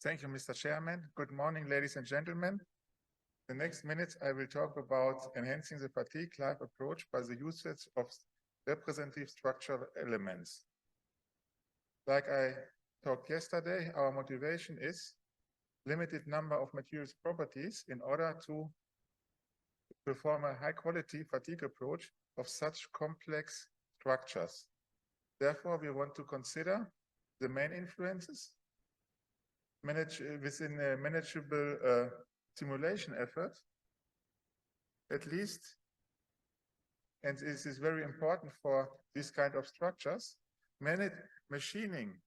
Thank you, Mr. Chairman. Good morning, ladies and gentlemen. The next minutes, I will talk about enhancing the fatigue life approach by the usage of representative structural elements. Like I talked yesterday, our motivation is limited number of materials properties in order to perform a high-quality fatigue approach of such complex structures. Therefore, we want to consider the main influences within a manageable simulation effort, at least, and this is very important for this kind of structures. Machining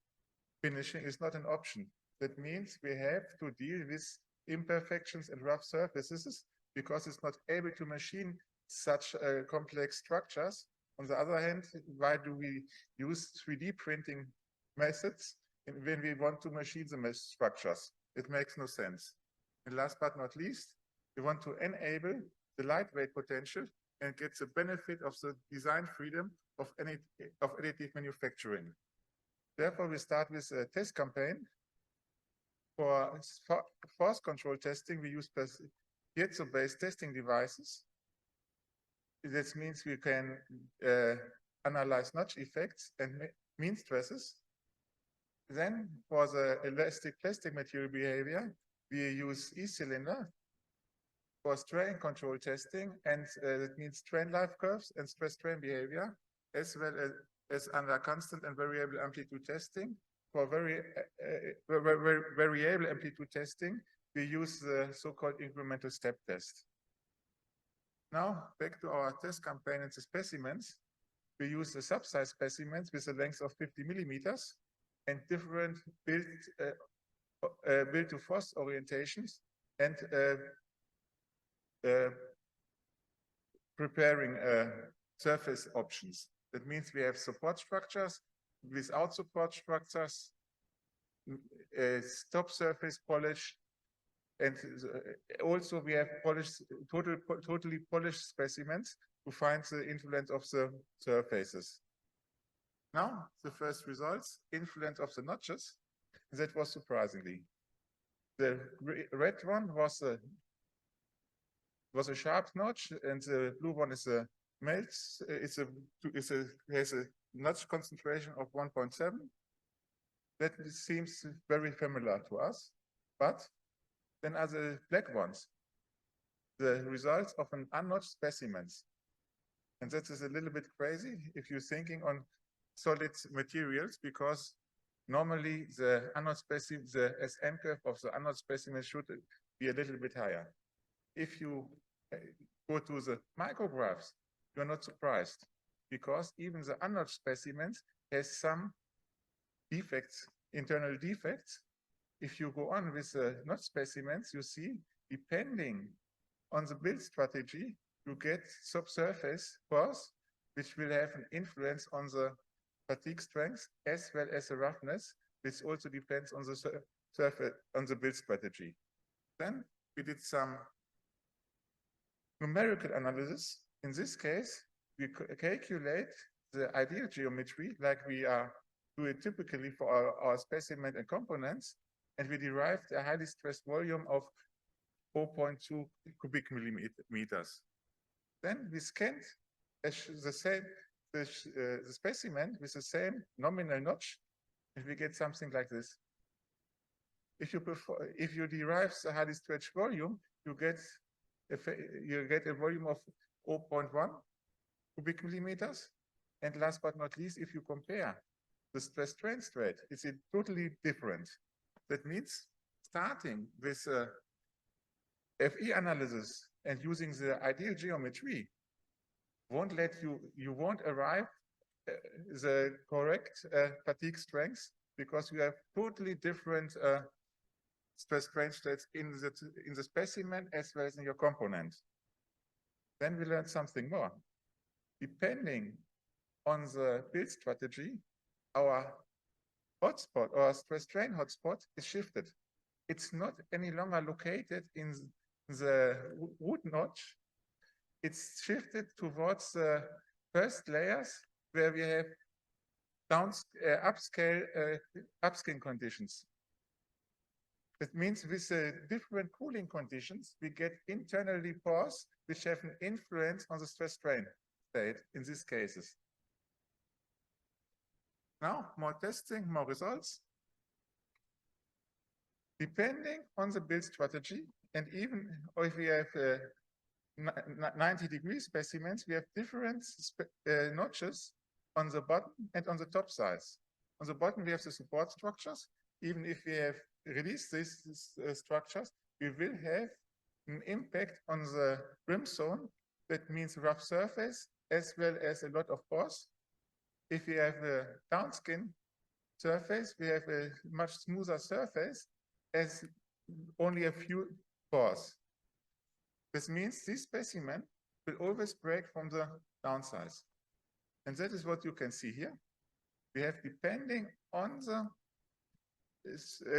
finishing is not an option. That means we have to deal with imperfections and rough surfaces because it's not able to machine such complex structures. On the other hand, why do we use 3D printing methods when we want to machine the mesh structures? It makes no sense. And last but not least, we want to enable the lightweight potential and get the benefit of the design freedom of additive manufacturing. Therefore, we start with a test campaign. For force control testing, we use piezo-based testing devices. This means we can analyze notch effects and mean stresses. Then for the elastic plastic material behavior, we use E-cylinder for strain control testing, and that means strain life curves and stress strain behavior, as well as under constant and variable amplitude testing. For variable amplitude testing, we use the so-called incremental step test. Now, back to our test campaign and the specimens. We use the subsize specimens with a length of 50 millimeters and different build to force orientations and preparing surface options. That means we have support structures, without support structures, stop surface polish, and also we have totally polished specimens to find the influence of the surfaces. Now, the first results, influence of the notches, that was surprisingly. The red one was a sharp notch, and the blue one is a melt. Has a notch concentration of 1.7. That seems very familiar to us, but then are the black ones, the results of an unnotched specimens. And that is a little bit crazy if you're thinking on solid materials, because normally the unnotched specimen, the SM curve of the unnotched specimen should be a little bit higher. If you go to the micrographs, you're not surprised, because even the unnotched specimens has some defects, internal defects. If you go on with the notched specimens, you see, depending on the build strategy, you get subsurface force, which will have an influence on the fatigue strength as well as the roughness, which also depends on the surface, on the build strategy. Then we did some numerical analysis. In this case, we calculate the ideal geometry like we do it typically for our specimen and components, and we derived a highly stressed volume of 4.2 cubic millimeters. Then we scanned the specimen with the same nominal notch, and we get something like this. If you derive the highly stretched volume, you get a volume of 0.1 cubic millimeters. And last but not least, if you compare the stress strain rate, it's totally different. That means starting with FE analysis and using the ideal geometry won't let you won't arrive the correct fatigue strength, because you have totally different stress strain states in the specimen as well as in your component. Then we learned something more. Depending on the build strategy, our hotspot, our stress strain hotspot is shifted. It's not any longer located in the root notch. It's shifted towards the first layers where we have upscale conditions. That means with different cooling conditions, we get internally pores which have an influence on the stress strain state in these cases. Now, more testing, more results. Depending on the build strategy, and even if we have 90-degree specimens, we have different notches on the bottom and on the top sides. On the bottom, we have the support structures. Even if we have released these structures, we will have an impact on the rim zone. That means rough surface as well as a lot of pores. If we have a downskin surface, we have a much smoother surface as only a few pores. This means this specimen will always break from the downsides. And that is what you can see here. We have, depending on the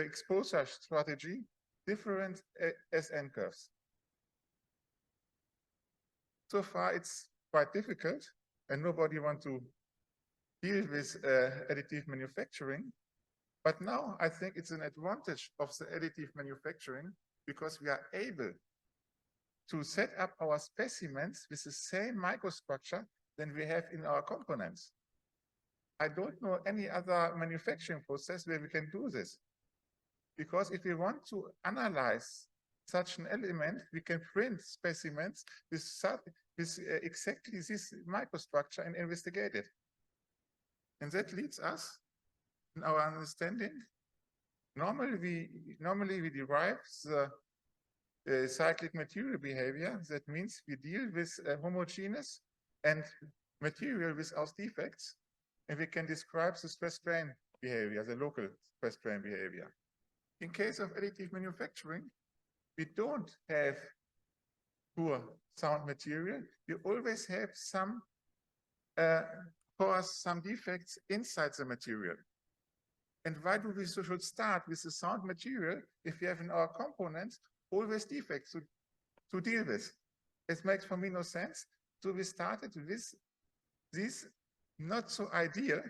exposure strategy, different SN curves. So far, it's quite difficult, and nobody wants to deal with additive manufacturing. But now I think it's an advantage of the additive manufacturing because we are able to set up our specimens with the same microstructure than we have in our components. I don't know any other manufacturing process where we can do this. Because if we want to analyze such an element, we can print specimens with exactly this microstructure and investigate it. And that leads us, in our understanding, normally we derive the cyclic material behavior. That means we deal with homogeneous and material without defects, and we can describe the stress strain behavior, the local stress strain behavior. In case of additive manufacturing, we don't have poor sound material. We always have some pores, some defects inside the material. And why do we should start with the sound material if we have in our components always defects to deal with? It makes for me no sense. So we started with these not so ideal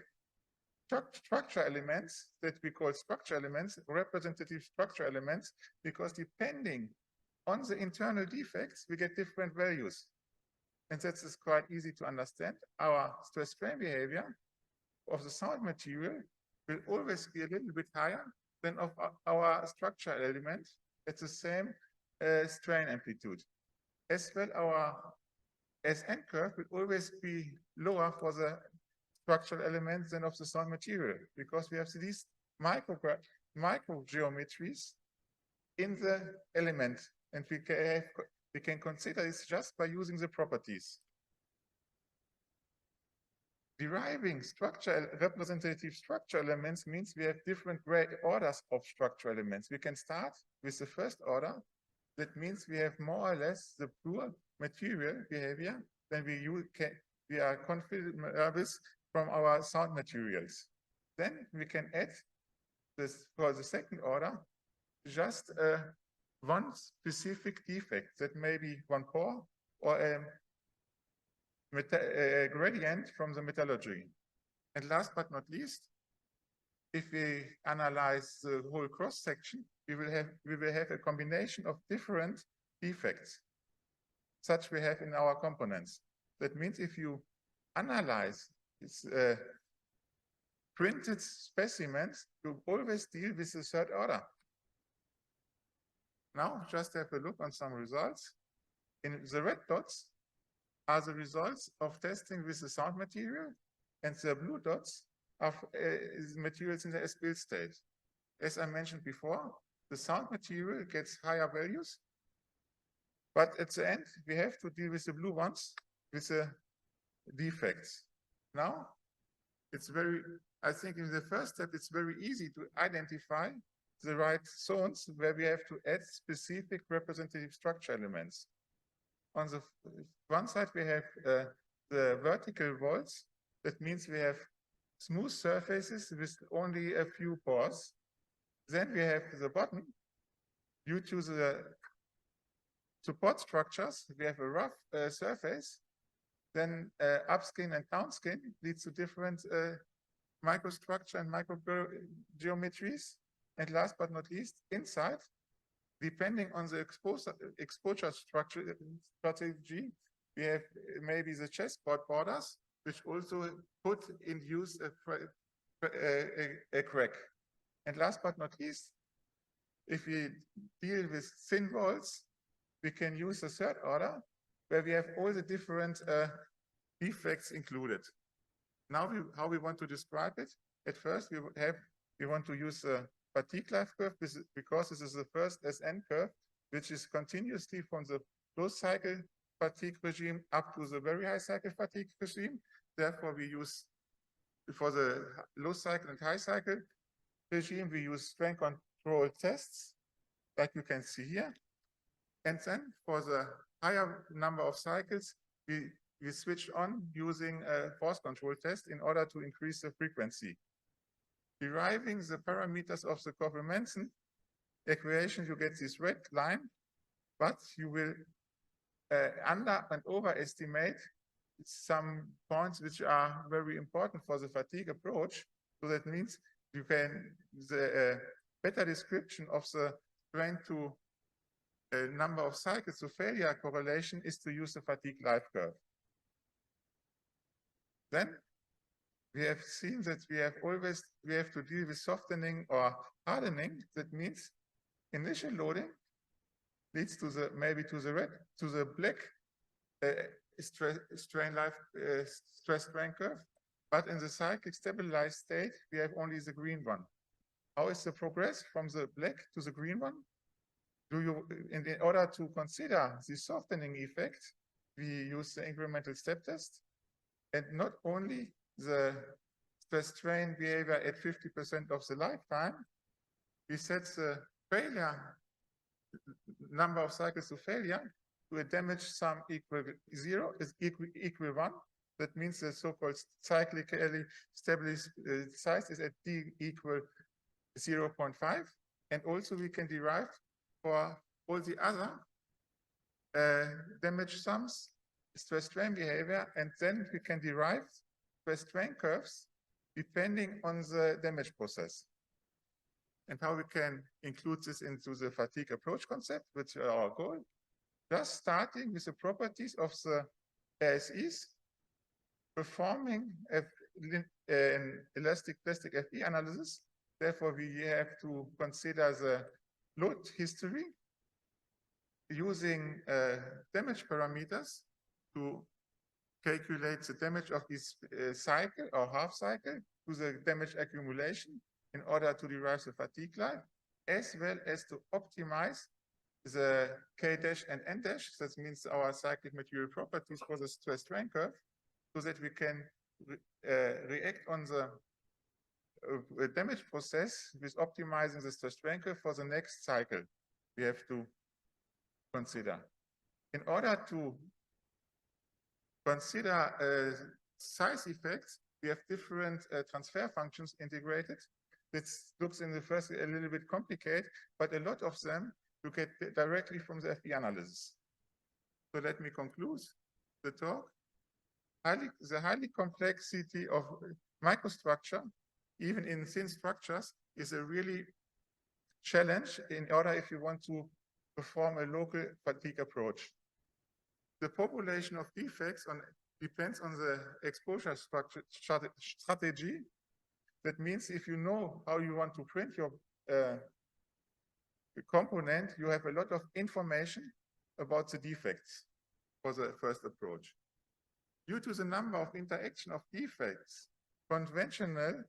structure elements that we call structure elements, representative structure elements, because depending on the internal defects, we get different values. And that is quite easy to understand. Our stress strain behavior of the sound material will always be a little bit higher than of our structure element at the same strain amplitude. As well, our SN curve will always be lower for the structural elements than of the sound material, because we have these micro geometries in the element, and we can consider this just by using the properties. Deriving representative structure elements means we have different orders of structure elements. We can start with the first order. That means we have more or less the pure material behavior than we are confident with from our sound materials. Then we can add this for the second order, just one specific defect that may be one pore or a gradient from the metallurgy. And last but not least, if we analyze the whole cross section, we will have a combination of different defects, such we have in our components. That means if you analyze this printed specimens, you always deal with the third order. Now, just have a look on some results. In the red dots are the results of testing with the sound material, and the blue dots are materials in the as-built state. As I mentioned before, the sound material gets higher values, but at the end, we have to deal with the blue ones with the defects. Now, I think in the first step, it's very easy to identify the right zones where we have to add specific representative structure elements. On the one side, we have the vertical walls. That means we have smooth surfaces with only a few pores. Then we have the bottom. Due to the support structures, we have a rough surface. Then upskin and downskin leads to different microstructure and microgeometries. And last but not least, inside, depending on the exposure strategy, we have maybe the chessboard borders, which also could induce a crack. And last but not least, if we deal with thin walls, we can use the third order, where we have all the different defects included. Now, how we want to describe it? At first, we want to use a fatigue life curve because this is the first SN curve, which is continuously from the low cycle fatigue regime up to the very high cycle fatigue regime. Therefore, we use, for the low cycle and high cycle regime, we use strain control tests, like you can see here. And then for the higher number of cycles, we switch on using a force control test in order to increase the frequency. Deriving the parameters of the Koppel-Manson equation, you get this red line, but you will under and overestimate some points which are very important for the fatigue approach. So that means you can, the better description of the strain to number of cycles to failure correlation is to use the fatigue life curve. Then we have seen that we have to deal with softening or hardening. That means initial loading leads to the black stress strain curve, but in the cyclic stabilized state we have only the green one. How is the progress from the black to the green one? In order to consider the softening effect, we use the incremental step test, and not only the stress strain behavior at 50% of the lifetime, we set the failure number of cycles to failure to a damage sum equal 0 is equal 1. That means the so-called cyclically stabilized size is at d equal 0.5. And also we can derive for all the other damage sums stress strain behavior, and then we can derive stress strain curves depending on the damage process. And how we can include this into the fatigue approach concept, which is our goal. Just starting with the properties of the ASEs, performing an elastic plastic FE analysis. Therefore, we have to consider the load history using damage parameters to calculate the damage of this cycle or half cycle to the damage accumulation in order to derive the fatigue life, as well as to optimize the K dash and N dash. That means our cyclic material properties for the stress strain curve, so that we can react on the damage process with optimizing the stress strain curve for the next cycle we have to consider. In order to consider size effects, we have different transfer functions integrated. This looks in the first a little bit complicated, but a lot of them you get directly from the FE analysis. So let me conclude the talk. The highly complexity of microstructure, even in thin structures, is a really challenge in order if you want to perform a local fatigue approach. The population of defects depends on the exposure strategy. That means if you know how you want to print your component, you have a lot of information about the defects for the first approach. Due to the number of interaction of defects, conventional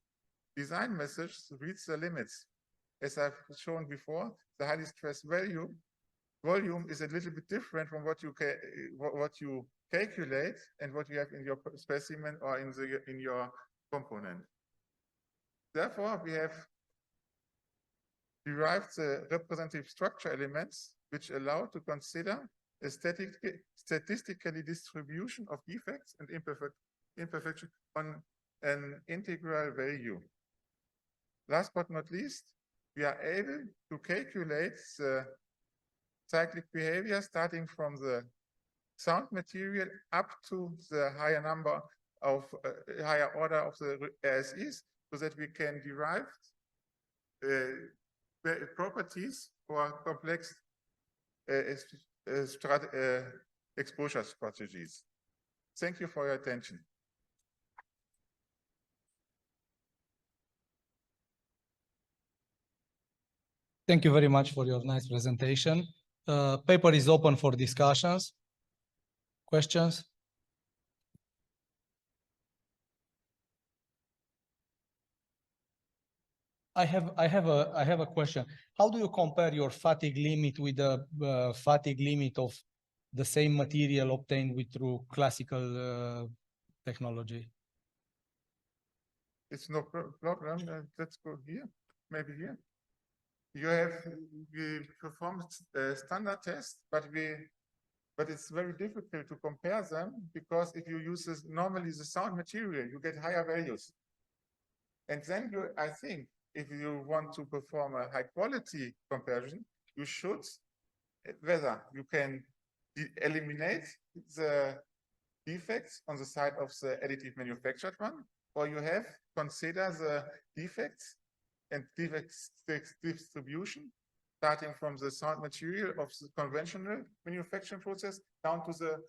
design methods reach the limits. As I've shown before, the highly stressed volume is a little bit different from what you calculate and what you have in your specimen or in your component. Therefore, we have derived the representative structure elements which allow to consider a statistically distribution of defects and imperfection on an integral value. Last but not least, we are able to calculate the cyclic behavior starting from the sound material up to the higher number of higher order of the ASEs, so that we can derive properties for complex exposure strategies. Thank you for your attention. Thank you very much for your nice presentation. Paper is open for discussions. Questions? I have a question. How do you compare your fatigue limit with the fatigue limit of the same material obtained through classical technology? It's no problem. Let's go here. Maybe here. You have we performed standard tests, but it's very difficult to compare them because if you use normally the sound material, you get higher values. And then I think if you want to perform a high quality comparison, you should whether you can eliminate the defects on the side of the additive manufactured one, or you have consider the defects and defects distribution starting from the sound material of the conventional manufacturing process down to the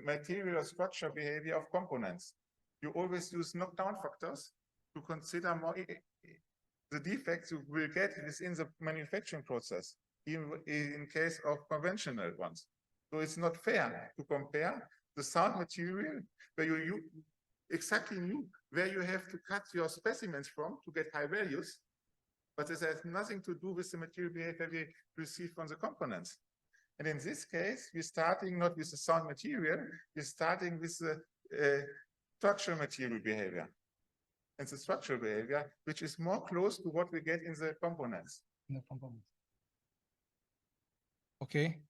material structure behavior of components. You always use knockdown factors to consider more the defects you will get within the manufacturing process, even in case of conventional ones. So it's not fair to compare the sound material where you exactly knew where you have to cut your specimens from to get high values, but this has nothing to do with the material behavior we receive from the components. And in this case, we're starting not with the sound material, we're starting with the structural material behavior. And the structural behavior, which is more close to what we get in the components. Okay.